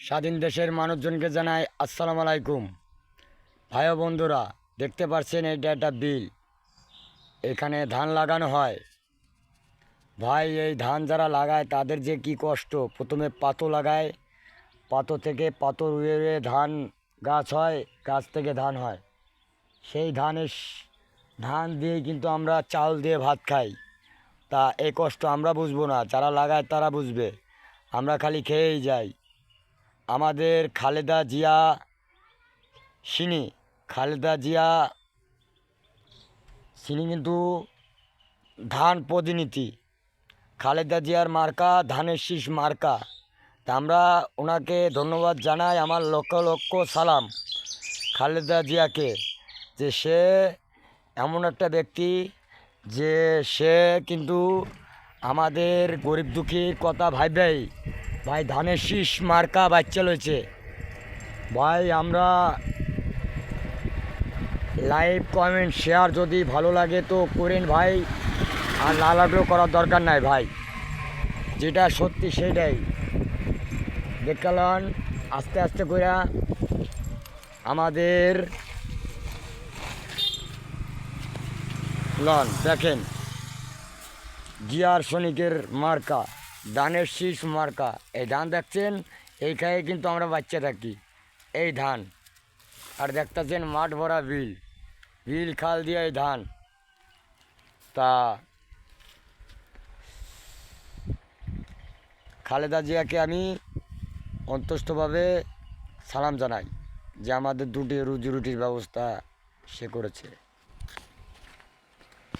স্বাধীন দেশের মানুষজনকে জানাই আসসালামু আলাইকুম। ভাই ও বন্ধুরা, দেখতে পাচ্ছেন এটা একটা বিল, এখানে ধান লাগানো হয়। ভাই, এই ধান যারা লাগায় তাদের যে কি কষ্ট। প্রথমে পাতো লাগায়, পাতো থেকে পাতো রুয়ে রুয়ে ধান গাছ হয়, গাছ থেকে ধান হয়। সেই ধান দিয়েই কিন্তু আমরা চাল দিয়ে ভাত খাই। তা এই কষ্ট আমরা বুঝবো না, যারা লাগায় তারা বুঝবে। আমরা খালি খেয়েই যাই। আমাদের খালেদা জিয়া কিন্তু ধান প্রতিনিধি। খালেদা জিয়ার মার্কা ধানের শীষ মার্কা। তা আমরা ওনাকে ধন্যবাদ জানাই, আমার লক্ষ লক্ষ সালাম খালেদা জিয়াকে, যে সে এমন একটা ব্যক্তি যে সে কিন্তু আমাদের গরিব দুঃখীর কথা ভাইবেই ভাই ধানের শীষ মার্কা বাচ্চা লইছে। ভাই, আমরা লাইক কমেন্ট শেয়ার যদি ভালো লাগে তো করেন ভাই, আর না লাগলেও করার দরকার নাই ভাই। যেটা সত্যি সেটাই দেখালাম। আস্তে আস্তে করে আমাদের লন দেখেন, জিয়ার সৈনিকের মার্কা ধানের শীষ মার্কা। এই ধান দেখছেন, এইখানে কিন্তু আমরা বাচ্চা থাকি এই ধান। আর দেখতেছেন মাঠ ভরা বিল খাল দিয়ে এই ধান। তা খালেদা জিয়াকে আমি অন্তস্থভাবে সালাম জানাই যে আমাদের দুটি রুজি রুটির ব্যবস্থা সে করেছে।